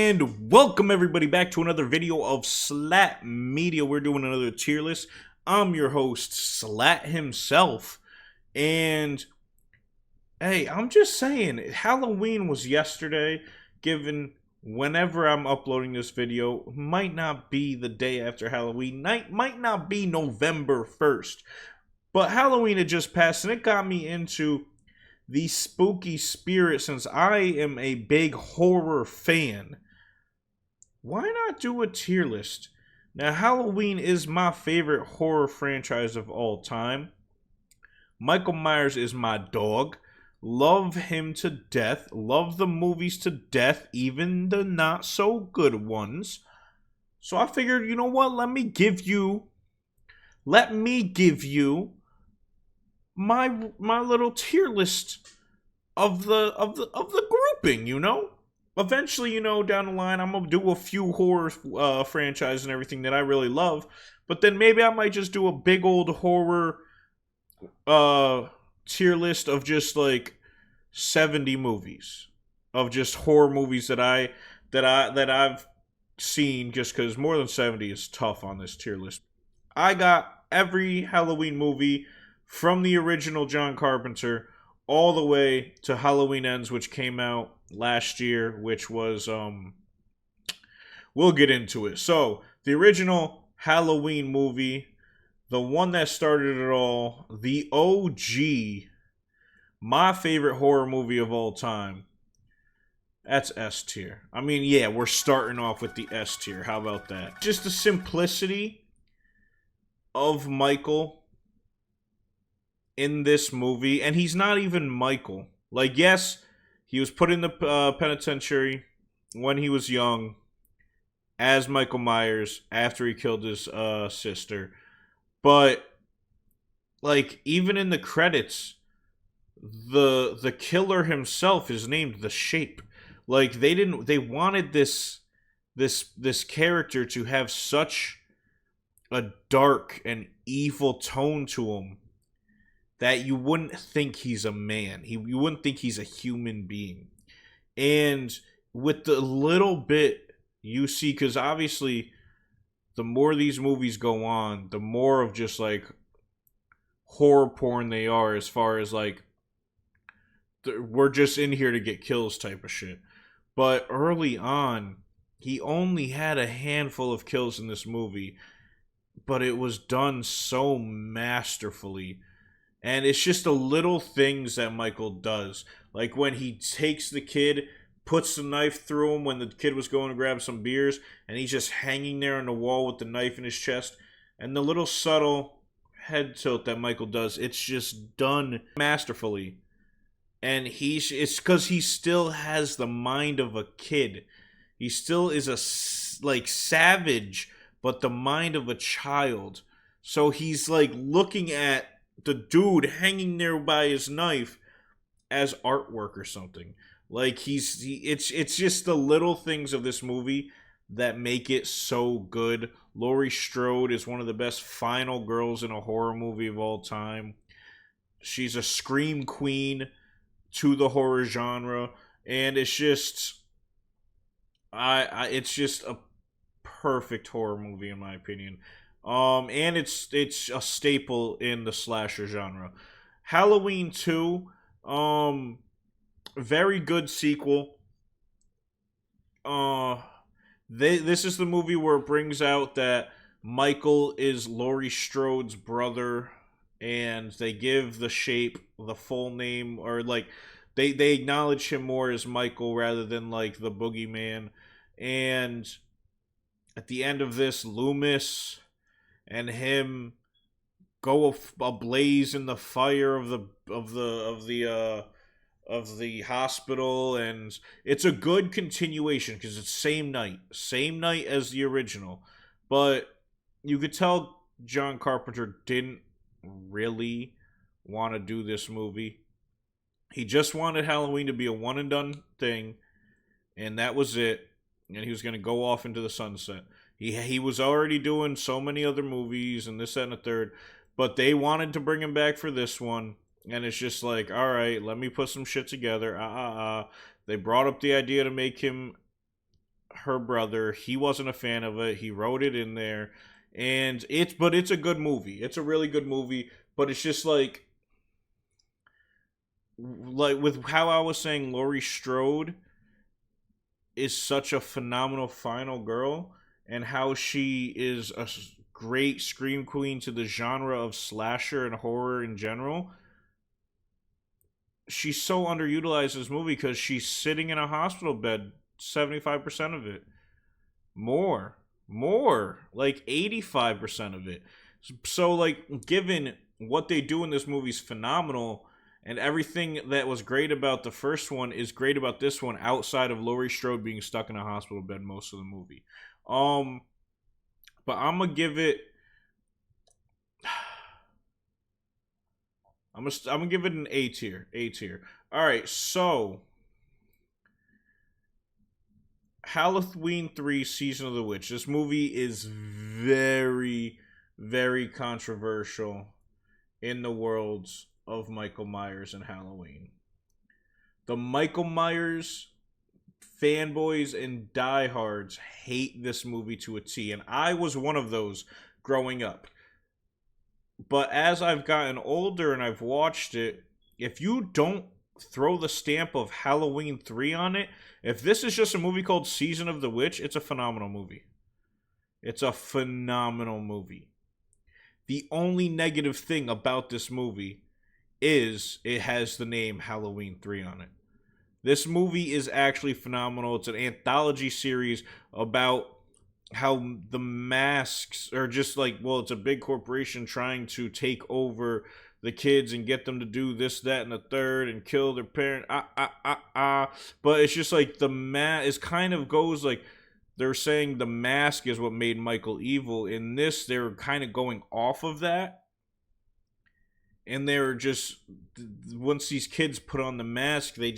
And welcome everybody back to another video of Slat Media. We're doing another tier list. I'm your host, Slat himself. And hey, I'm just saying, Halloween was yesterday, given whenever I'm uploading this video, might not be the day after Halloween night, might not be November 1st. But Halloween had just passed, and it got me into the spooky spirit. Since I am a big horror fan, why not do a tier list? Now, Halloween is my favorite horror franchise of all time. Michael Myers is my dog. Love him to death. Love the movies to death, even the not so good ones. So I figured, you know what? Let me give you my little tier list of the grouping, you know? Eventually, you know, down the line, I'm gonna do a few horror franchises and everything that I really love, but then maybe I might just do a big old horror tier list of just like 70 movies of just horror movies that I've seen, just because more than 70 is tough on this tier list. I got every Halloween movie from the original John Carpenter all the way to Halloween Ends, which came out last year, which was we'll get into it. So the original Halloween movie, the one that started it all, the OG, my favorite horror movie of all time, that's S tier. I mean, yeah, we're starting off with the S tier. How about that? Just the simplicity of Michael in this movie, and he's not even Michael. Like, yes, he was put in the penitentiary when he was young as Michael Myers after he killed his sister, but like, even in the credits, the killer himself is named The Shape. Like, they wanted this character to have such a dark and evil tone to him that you wouldn't think he's a man. You wouldn't think he's a human being. And with the little bit you see, because obviously the more these movies go on, the more of just like horror porn they are, as far as like, we're just in here to get kills type of shit. But early on, he only had a handful of kills in this movie, but it was done so masterfully. And it's just the little things that Michael does. Like when he takes the kid, puts the knife through him when the kid was going to grab some beers, and he's just hanging there on the wall with the knife in his chest. And the little subtle head tilt that Michael does, it's just done masterfully. And it's because he still has the mind of a kid. He still is like savage, but the mind of a child. So he's like looking at the dude hanging there by his knife as artwork or something. Like, it's just the little things of this movie that make it so good. Laurie Strode is one of the best final girls in a horror movie of all time. She's a scream queen to the horror genre, and it's just it's just a perfect horror movie in my opinion. And it's a staple in the slasher genre. Halloween 2, very good sequel. This is the movie where it brings out that Michael is Laurie Strode's brother, and they give The Shape the full name, or like they acknowledge him more as Michael rather than like the boogeyman. And at the end of this, Loomis and him go ablaze in the fire of the hospital, and it's a good continuation because it's same night as the original. But you could tell John Carpenter didn't really want to do this movie. He just wanted Halloween to be a one and done thing, and that was it. And he was going to go off into the sunset. He was already doing so many other movies and this, that, and the third, but they wanted to bring him back for this one, and it's just like, all right, let me put some shit together. They brought up the idea to make him her brother. He wasn't a fan of it. He wrote it in there, and it's a good movie. It's a really good movie, but it's just like with how I was saying, Laurie Strode is such a phenomenal final girl, and how she is a great scream queen to the genre of slasher and horror in general. She's so underutilized in this movie because she's sitting in a hospital bed 75% of it. More, like 85% of it. So, like, given what they do in this movie is phenomenal, and everything that was great about the first one is great about this one, outside of Laurie Strode being stuck in a hospital bed most of the movie. But I'm gonna give it. I'm gonna give it an A tier. A tier. All right, so Halloween 3 Season of the Witch. This movie is very, very controversial in the worlds of Michael Myers and Halloween. The Michael Myers fanboys and diehards hate this movie to a T, and I was one of those growing up. But as I've gotten older and I've watched it, if you don't throw the stamp of Halloween 3 on it, if this is just a movie called Season of the Witch, it's a phenomenal movie. It's a phenomenal movie. The only negative thing about this movie is it has the name Halloween 3 on it. This movie is actually phenomenal. It's an anthology series about how the masks are just like, well, it's a big corporation trying to take over the kids and get them to do this, that, and the third and kill their parent. But it's just like it kind of goes like, they're saying the mask is what made Michael evil. In this, they're kind of going off of that. And they're just, once these kids put on the mask, they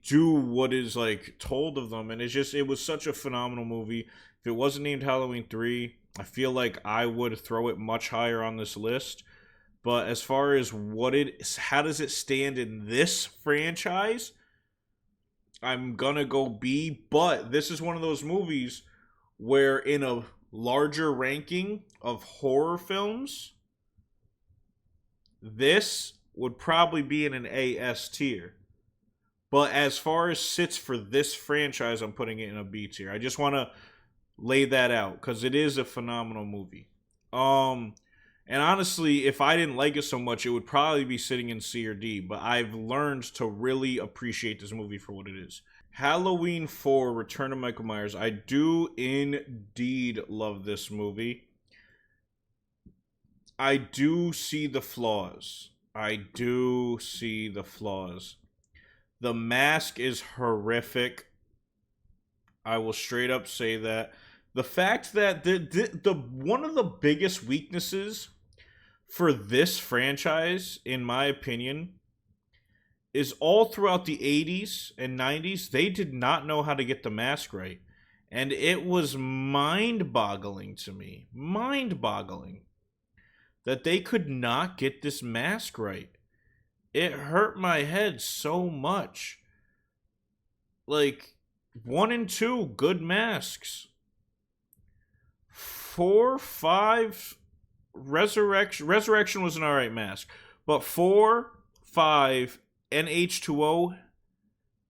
do what is like told of them. And it was such a phenomenal movie. If it wasn't named Halloween 3, I feel like I would throw it much higher on this list. But as far as how does it stand in this franchise, I'm gonna go B. But this is one of those movies where, in a larger ranking of horror films, this would probably be in an A-S tier. But as far as sits for this franchise, I'm putting it in a B tier. I just want to lay that out because it is a phenomenal movie. And honestly, if I didn't like it so much, it would probably be sitting in C or D. But I've learned to really appreciate this movie for what it is. Halloween 4, Return of Michael Myers. I do indeed love this movie. I do see the flaws. The mask is horrific. I will straight up say that. The fact that the one of the biggest weaknesses for this franchise, in my opinion, is all throughout the 80s and 90s, they did not know how to get the mask right. And it was mind-boggling to me. Mind-boggling. That they could not get this mask right. It hurt my head so much. Like, 1 and 2, good masks. 4, 5, Resurrection was an alright mask. But 4, 5, and H2O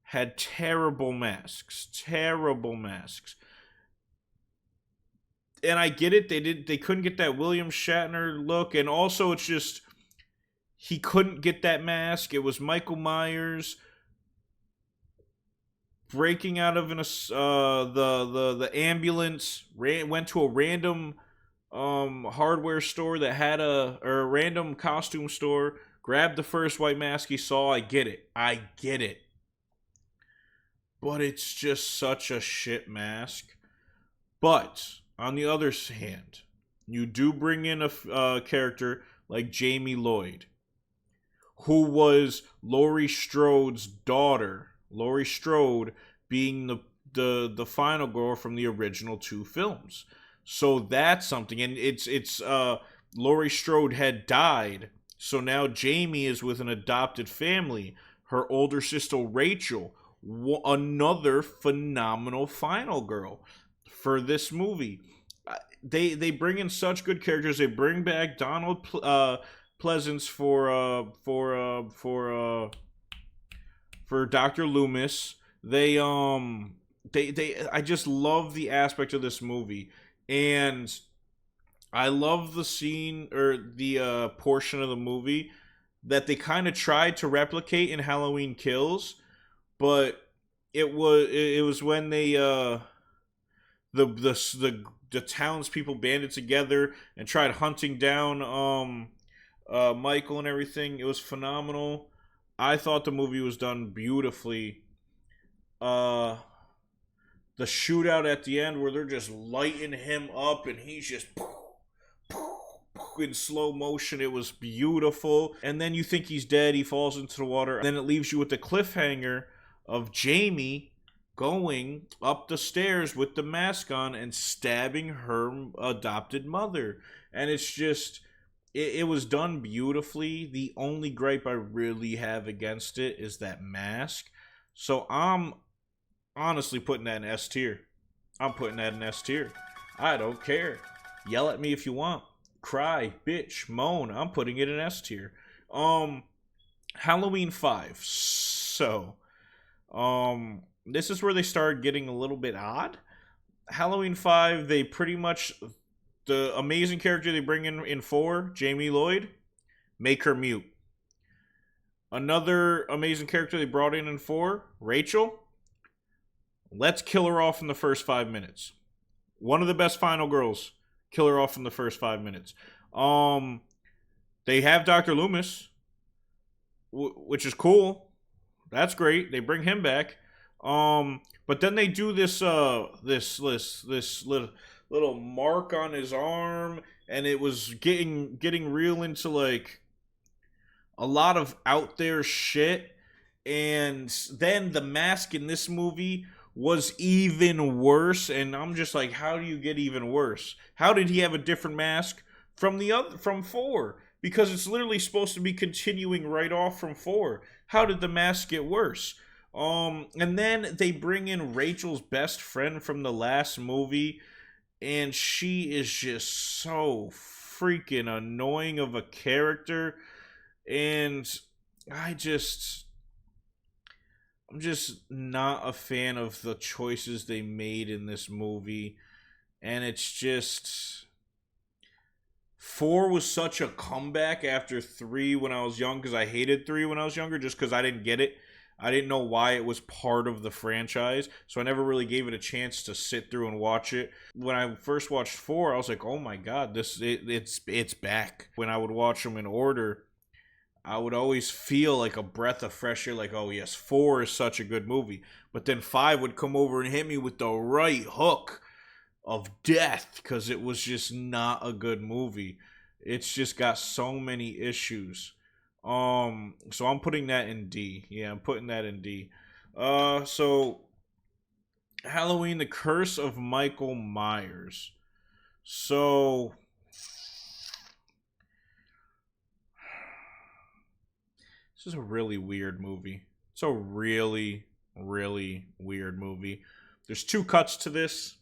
had terrible masks. Terrible masks. And I get it, they couldn't get that William Shatner look, and also it's just, he couldn't get that mask. It was Michael Myers breaking out of the ambulance, went to a random hardware store that had or a random costume store, grabbed the first white mask he saw. I get it. But it's just such a shit mask. But on the other hand, you do bring in a character like Jamie Lloyd, who was Laurie Strode's daughter. Laurie Strode being the final girl from the original 2 films. So that's something. And it's Laurie Strode had died, so now Jamie is with an adopted family. Her older sister Rachel another phenomenal final girl for this movie. They bring in such good characters. They bring back Donald Pleasance for Dr. Loomis. They I just love the aspect of this movie, and I love the scene or the portion of the movie that they kind of tried to replicate in Halloween Kills, but it was when they the townspeople banded together and tried hunting down Michael and everything. It was phenomenal. I thought the movie was done beautifully. Uh the shootout at the end where they're just lighting him up and he's just in slow motion. It was beautiful. And then you think he's dead. He falls into the water. And then it leaves you with the cliffhanger of Jamie going up the stairs with the mask on and stabbing her adopted mother. And it's just, it was done beautifully. The only gripe I really have against it is that mask. So I'm honestly putting that in S tier. I'm putting that in S tier. I don't care. Yell at me if you want. Cry, bitch, moan. I'm putting it in S tier. Halloween 5. So, this is where they started getting a little bit odd. Halloween 5, they pretty much, the amazing character they bring in 4, Jamie Lloyd, make her mute. Another amazing character they brought in 4, Rachel, let's kill her off in the first 5 minutes. One of the best final girls, kill her off in the first 5 minutes. They have Dr. Loomis, which is cool. That's great. They bring him back. But then they do this little mark on his arm, and it was getting real into like a lot of out there shit. And then the mask in this movie was even worse, and I'm just like, how do you get even worse? How did he have a different mask from 4? Because it's literally supposed to be continuing right off from 4. How did the mask get worse? And then they bring in Rachel's best friend from the last movie, and she is just so freaking annoying of a character, and I'm just not a fan of the choices they made in this movie. And it's just, 4 was such a comeback after 3 when I was young, because I hated 3 when I was younger just because I didn't get it. I didn't know why it was part of the franchise, so I never really gave it a chance to sit through and watch it. When I first watched 4, I was like, oh my god, it's back. When I would watch them in order, I would always feel like a breath of fresh air, like, oh yes, 4 is such a good movie. But then 5 would come over and hit me with the right hook of death, because it was just not a good movie. It's just got so many issues. So I'm putting that in D. Yeah, I'm putting that in D. So Halloween, The Curse of Michael Myers. So this is a really weird movie. It's a really, really weird movie. There's 2 cuts to this.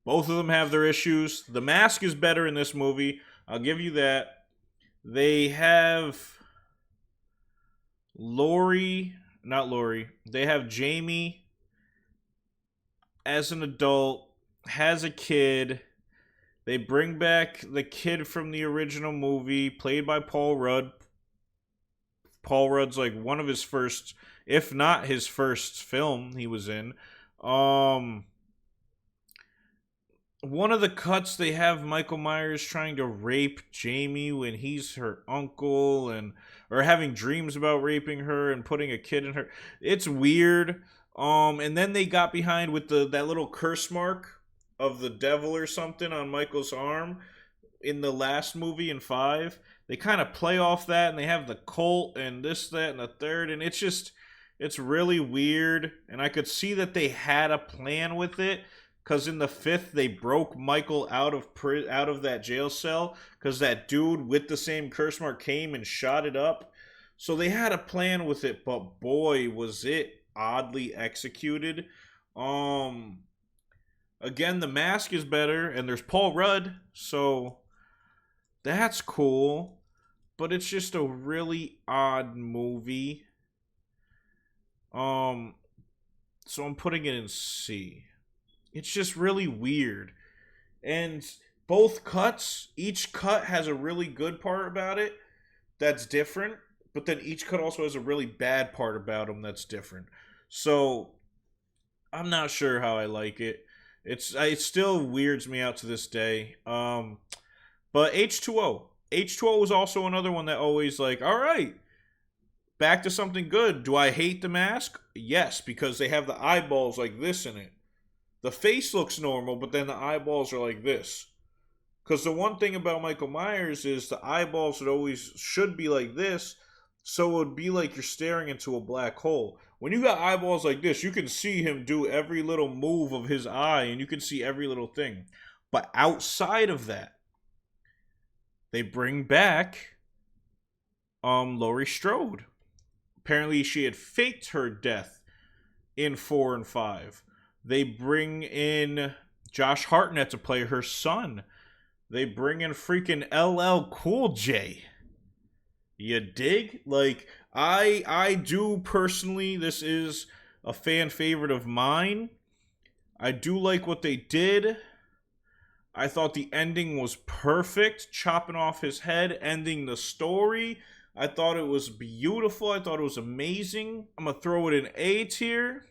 Both of them have their issues. The mask is better in this movie. I'll give you that. They have they have Jamie as an adult, has a kid. They bring back the kid from the original movie, played by Paul Rudd. Paul Rudd's like one of his first, if not his first film he was in. One of the cuts, they have Michael Myers trying to rape Jamie when he's her uncle, or having dreams about raping her and putting a kid in her. It's weird. And then they got behind with that little curse mark of the devil or something on Michael's arm in the last movie in 5. They kind of play off that, and they have the cult and this, that, and the third, and it's really weird. And I could see that they had a plan with it, because in the 5th they broke Michael out of that jail cell, because that dude with the same curse mark came and shot it up. So they had a plan with it, but boy, was it oddly executed. Um, Again, the mask is better, and there's Paul Rudd, so that's cool. But it's just a really odd movie. Um, so I'm putting it in C. It's just really weird. And both cuts, each cut has a really good part about it that's different, but then each cut also has a really bad part about them that's different. So I'm not sure how I like it. It still weirds me out to this day. But H2O. H2O is also another one that always like, all right, back to something good. Do I hate the mask? Yes, because they have the eyeballs like this in it. The face looks normal, but then the eyeballs are like this. Because the one thing about Michael Myers is the eyeballs should be like this, so it would be like you're staring into a black hole. When you got eyeballs like this, you can see him do every little move of his eye, and you can see every little thing. But outside of that, they bring back Laurie Strode. Apparently, she had faked her death in 4 and 5. They bring in Josh Hartnett to play her son. They bring in freaking LL Cool J. You dig? Like, I do personally, this is a fan favorite of mine. I do like what they did. I thought the ending was perfect, chopping off his head, ending the story. I thought it was beautiful. I thought it was amazing. I'm going to throw it in A tier.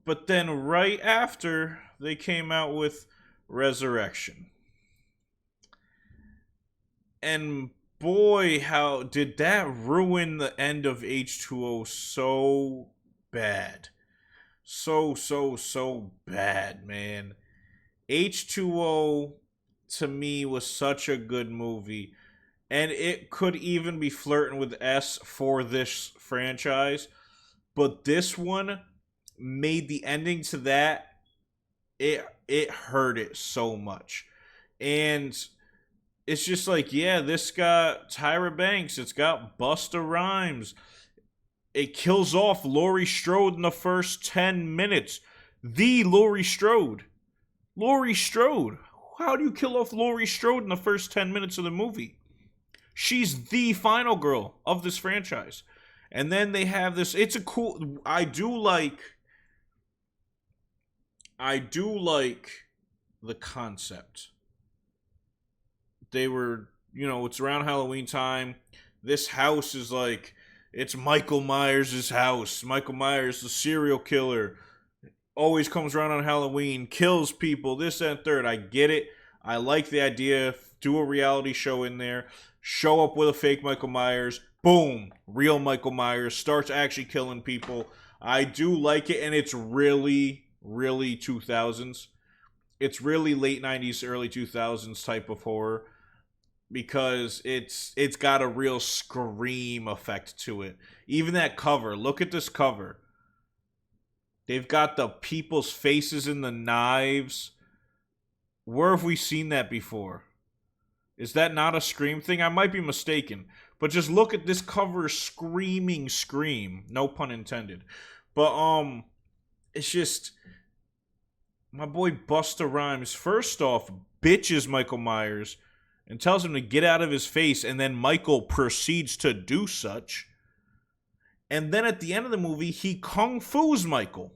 But then right after, they came out with Resurrection. And boy, how did that ruin the end of H2O so bad. So bad, man. H2O to me was such a good movie. And it could even be flirting with S for this franchise. But this one made the ending to that, it hurt it so much. And it's just like, yeah, this got Tyra Banks, it's got Busta Rhymes. It kills off Laurie Strode in the first 10 minutes. The Laurie Strode. Laurie Strode. How do you kill off Laurie Strode in the first 10 minutes of the movie? She's the final girl of this franchise. And then they have this, it's a cool, I do like the concept. They were, it's around Halloween time. This house is like, it's Michael Myers' house. Michael Myers, the serial killer, always comes around on Halloween, kills people, this and third. I get it. I like the idea. Do a reality show in there. Show up with a fake Michael Myers. Boom. Real Michael Myers. Starts actually killing people. I do like it, and it's really, really 2000s. It's really late 90s, early 2000s type of horror. Because it's got a real Scream effect to it. Even that cover. Look at this cover. They've got the people's faces in the knives. Where have we seen that before? Is that not a Scream thing? I might be mistaken. But just look at this cover, screaming Scream. No pun intended. But, it's just, my boy Busta Rhymes, first off, bitches Michael Myers and tells him to get out of his face, and then Michael proceeds to do such. And then at the end of the movie, he kung fu's Michael.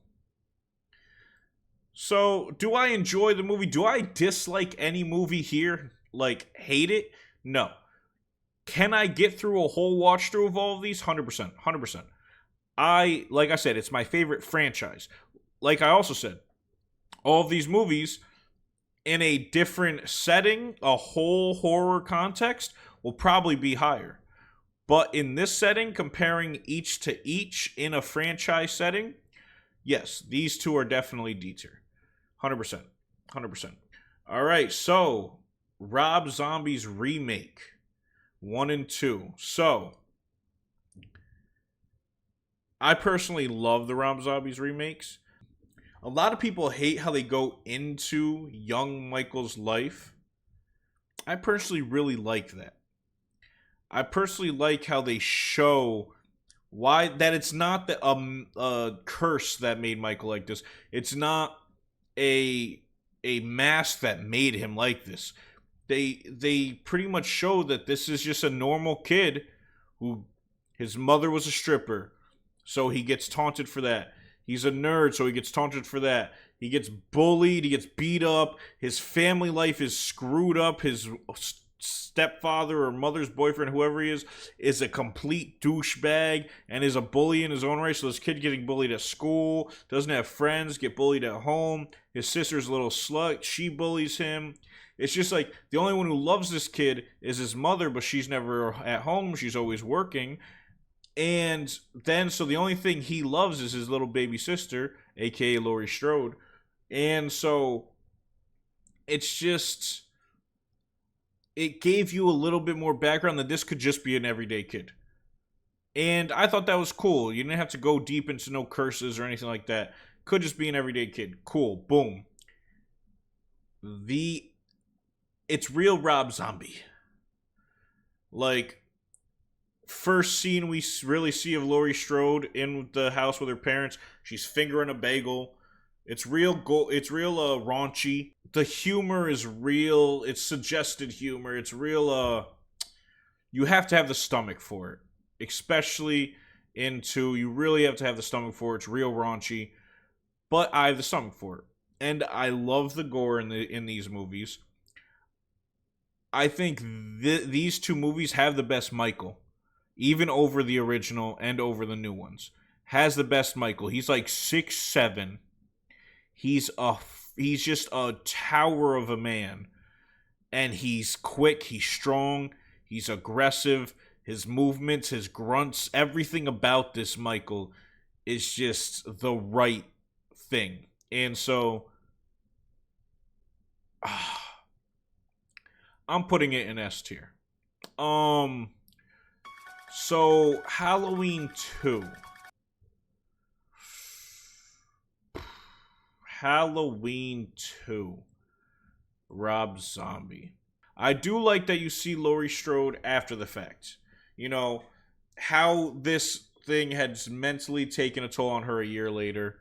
So, do I enjoy the movie? Do I dislike any movie here? Like, hate it? No. Can I get through a whole watch through of all of these? 100%. 100%. Like I said, it's my favorite franchise. Like I also said, all of these movies in a different setting, a whole horror context, will probably be higher. But in this setting, comparing each to each in a franchise setting, yes, these two are definitely D tier. 100%. 100%. All right, so Rob Zombie's remake, 1 and 2. So, I personally love the Rob Zombie's remakes. A lot of people hate how they go into young Michael's life. I personally really like that. I personally like how they show Why that it's not the curse that made Michael like this. It's not a a mask that made him like this. They pretty much show that this is just a normal kid who his mother was a stripper, so he gets taunted for that. He's a nerd, so he gets taunted for that. He gets bullied, he gets beat up, his family life is screwed up, his stepfather or mother's boyfriend, whoever he is a complete douchebag and is a bully in his own right. So this kid getting bullied at school, doesn't have friends, get bullied at home. His sister's a little slut, she bullies him. It's just like the only one who loves this kid is his mother, but she's never at home, she's always working. And then, so the only thing he loves is his little baby sister, aka Laurie Strode. And so it's just, it gave you a little bit more background that this could just be an everyday kid. And I thought that was cool. You didn't have to go deep into no curses or anything like that. Could just be an everyday kid. Cool. Boom. It's real Rob Zombie. Like, first scene we really see of Laurie Strode in the house with her parents. She's fingering a bagel. It's real. It's real raunchy. The humor is real. It's suggested humor. It's real. You have to have the stomach for it, especially into. You really have to have the stomach for it. It's real raunchy, but I have the stomach for it, and I love the gore in these movies. I think these two movies have the best Michael, even over the original and over the new ones. Has the best Michael. He's like 6'7". He's just a tower of a man. And he's quick, he's strong, he's aggressive, his movements, his grunts, everything about this Michael is just the right thing. And so I'm putting it in S tier. So Halloween 2. Halloween 2. Rob Zombie. I do like that you see Laurie Strode after the fact. You know, how this thing had mentally taken a toll on her a year later.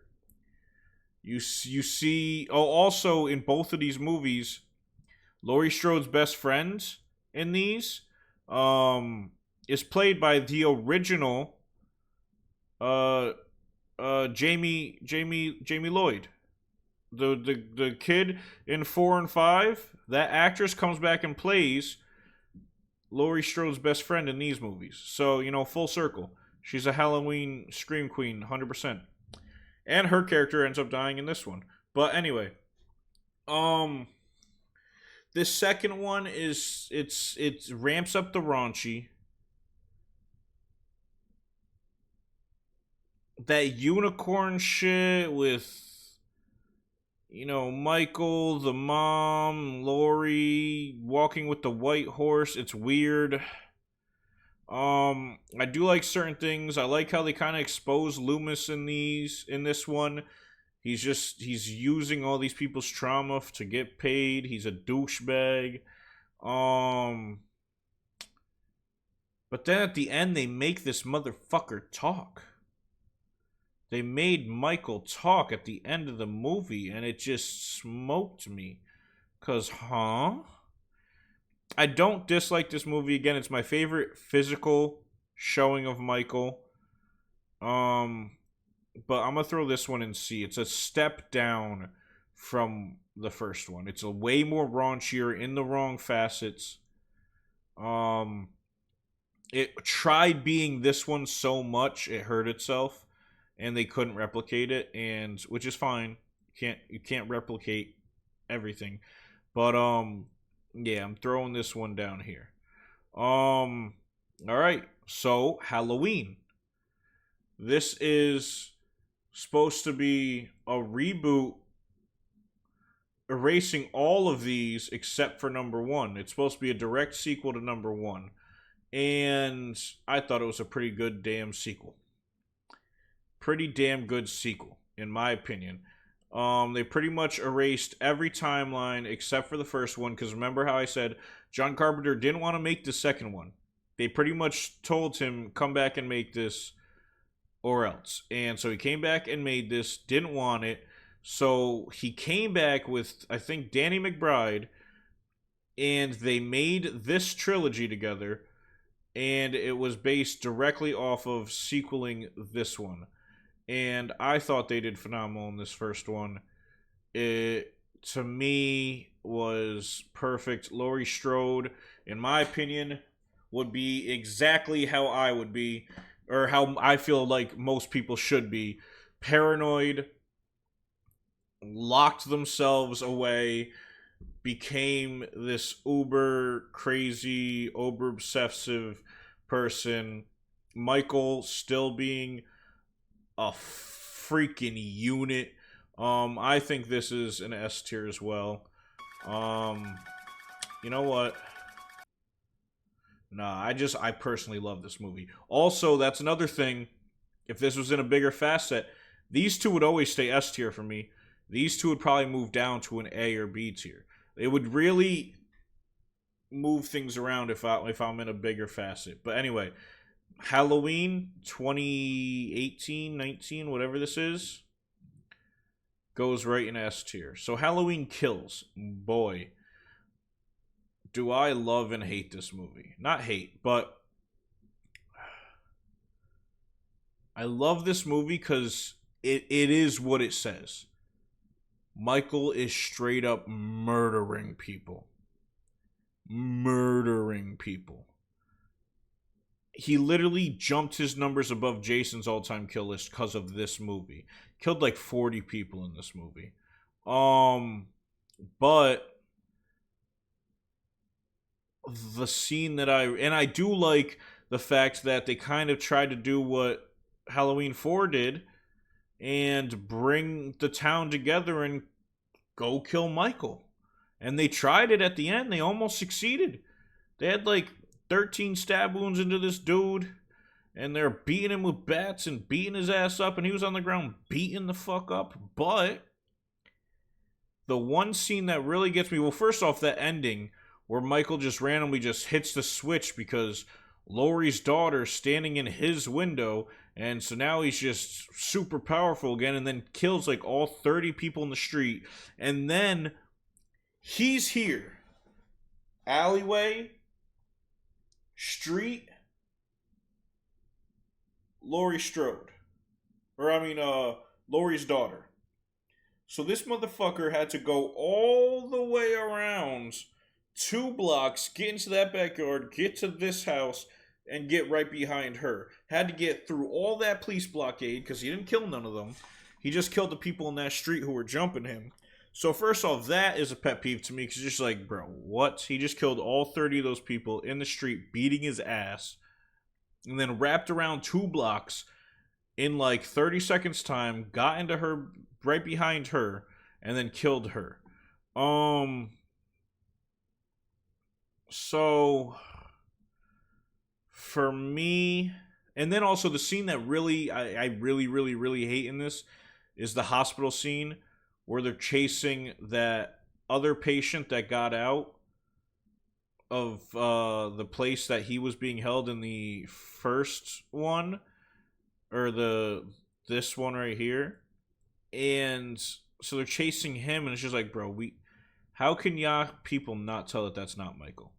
You see... Oh, also, in both of these movies, Laurie Strode's best friend in these is played by the original Jamie Lloyd. The kid in 4 and 5, that actress comes back and plays Laurie Strode's best friend in these movies. So, you know, full circle. She's a Halloween scream queen, 100%. And her character ends up dying in this one. But anyway, this second one is it ramps up the raunchy. That unicorn shit with, you know, Michael, the mom, Laurie walking with the white horse. It's weird. I do like certain things. I like how they kind of expose Loomis in this one. He's using all these people's trauma to get paid. He's a douchebag. But then at the end they make this motherfucker talk. They made Michael talk at the end of the movie, and it just smoked me. 'Cause, I don't dislike this movie. Again, it's my favorite physical showing of Michael. But I'm gonna throw this one in C. It's a step down from the first one. It's a way more raunchier in the wrong facets. It tried being this one so much it hurt itself. And they couldn't replicate it, and which is fine. You can't replicate everything. But yeah, I'm throwing this one down here. All right. So, Halloween. This is supposed to be a reboot erasing all of these except for number 1. It's supposed to be a direct sequel to number 1. And I thought it was a pretty good damn sequel. Pretty damn good sequel, in my opinion. They pretty much erased every timeline except for the first one, because remember how I said John Carpenter didn't want to make the second one. They pretty much told him, come back and make this. or else. And so he came back and made this, didn't want it. So he came back with, I think, Danny McBride, and they made this trilogy together, and it was based directly off of sequeling this one. And I thought they did phenomenal in this first one. It, to me, was perfect. Laurie Strode, in my opinion, would be exactly how I would be, or how I feel like most people should be. Paranoid, locked themselves away, became this uber crazy, uber obsessive person. Michael still being a freaking unit. I think this is an S tier as well. You know what? Nah, I personally love this movie. Also, that's another thing. If this was in a bigger fast set, these two would always stay S tier for me. These two would probably move down to an A or B tier. It would really move things around if I'm in a bigger facet. But anyway, Halloween 2018, 19, whatever this is, goes right in S tier. So Halloween Kills. Boy, do I love and hate this movie. Not hate, but I love this movie because it is what it says. Michael is straight up murdering people. Murdering people. He literally jumped his numbers above Jason's all-time kill list because of this movie. Killed like 40 people in this movie. But the scene that I do like the fact that they kind of tried to do what Halloween 4 did and bring the town together and go kill Michael. And they tried it at the end. They almost succeeded. They had like 13 stab wounds into this dude, and they're beating him with bats and beating his ass up, and he was on the ground beating the fuck up. But the one scene that really gets me, well, first off, that ending where Michael just randomly just hits the switch because Laurie's daughter's standing in his window, and so now he's just super powerful again, and then kills like all 30 people in the street. And then he's here. Alleyway, street, Laurie Strode. Laurie's daughter. So this motherfucker had to go all the way around 2 blocks, get into that backyard, get to this house, and get right behind her. Had to get through all that police blockade because he didn't kill none of them. He just killed the people in that street who were jumping him. So first off, that is a pet peeve to me because it's just like, bro, what? He just killed all 30 of those people in the street, beating his ass, and then wrapped around 2 blocks in like 30 seconds time, got into her, right behind her, and then killed her. So for me, and then also the scene that really I really hate in this is the hospital scene where they're chasing that other patient that got out of the place that he was being held in the first one, or this one right here. And so they're chasing him, and it's just like, bro, how can y'all people not tell that that's not Michael?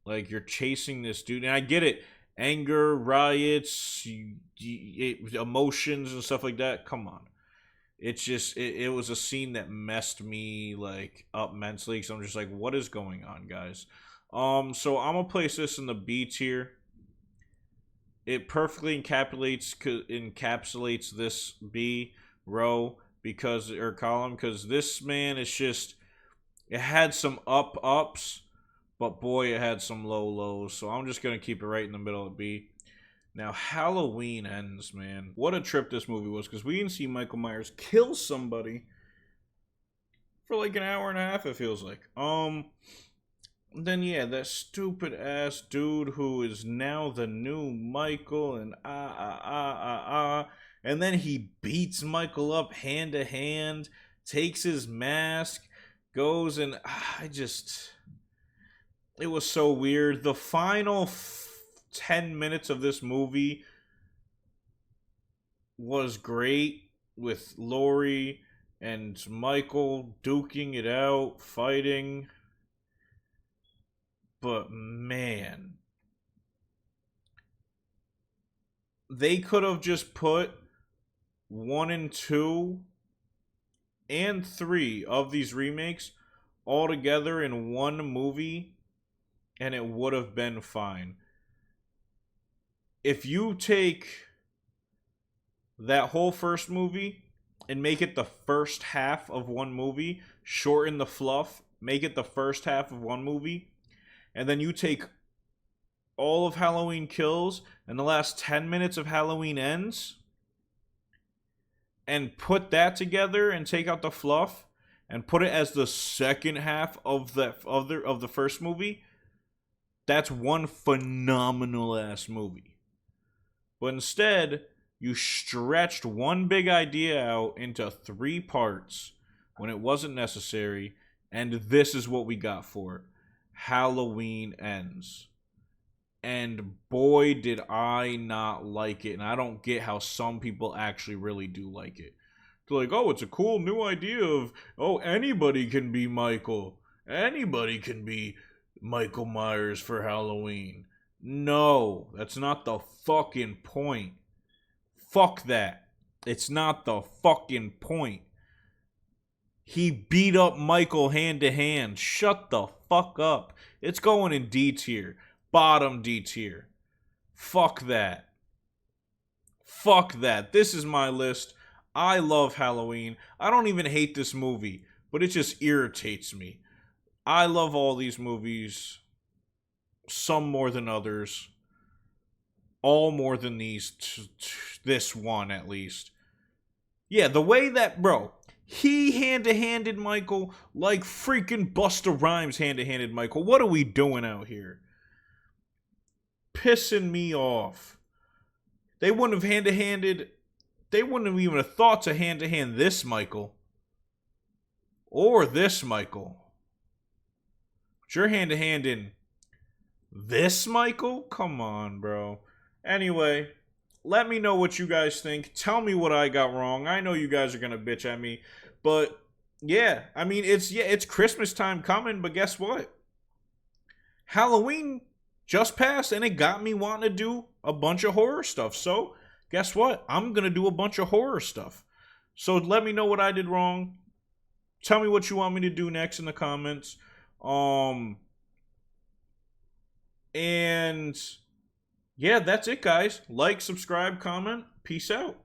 Like, you're chasing this dude, and I get it. Anger, riots, emotions, and stuff like that. Come on. It's just, it was a scene that messed me, like, up mentally. Because I'm just like, what is going on, guys? So I'm going to place this in the B tier. It perfectly encapsulates this B row or column. Because this, man, is just, it had some ups. But boy, it had some low lows. So I'm just going to keep it right in the middle of B. Now, Halloween Ends, man. What a trip this movie was. Because we didn't see Michael Myers kill somebody for like an hour and a half, it feels like. Then, yeah, that stupid ass dude who is now the new Michael. And And then he beats Michael up hand to hand. Takes his mask. Goes and it was so weird. The final 10 minutes of this movie was great with Laurie and Michael duking it out, fighting. But man, they could have just put 1 and 2 and 3 of these remakes all together in one movie and it would have been fine. If you take that whole first movie and make it the first half of one movie, shorten the fluff, make it the first half of one movie, and then you take all of Halloween Kills and the last 10 minutes of Halloween Ends and put that together and take out the fluff and put it as the second half of the first movie, that's one phenomenal ass movie. But instead, you stretched one big idea out into 3 parts when it wasn't necessary, and this is what we got for it. Halloween Ends. And boy, did I not like it. And I don't get how some people actually really do like it. They're like, oh, it's a cool new idea of, oh, anybody can be Michael. Anybody can be Michael Myers for Halloween. No, that's not the fucking point. Fuck that. It's not the fucking point. He beat up Michael hand to hand. Shut the fuck up. It's going in D tier. Bottom D tier. Fuck that. Fuck that. This is my list. I love Halloween. I don't even hate this movie, but it just irritates me. I love all these movies. Some more than others. All more than this one, at least. Yeah, the way that, bro, he hand-to-handed Michael like freaking Busta Rhymes hand-to-handed Michael. What are we doing out here? Pissing me off. They wouldn't have hand-to-handed... They wouldn't have even have thought to hand-to-hand this Michael. Or this Michael. But you're hand-to-handing this Michael? Come on, bro. Anyway, let me know what you guys think. Tell me what I got wrong. I know you guys are going to bitch at me. But, yeah. I mean, it's Christmas time coming, but guess what? Halloween just passed, and it got me wanting to do a bunch of horror stuff. So, guess what? I'm going to do a bunch of horror stuff. So, let me know what I did wrong. Tell me what you want me to do next in the comments. And yeah, that's it, guys. Like, subscribe, comment. Peace out.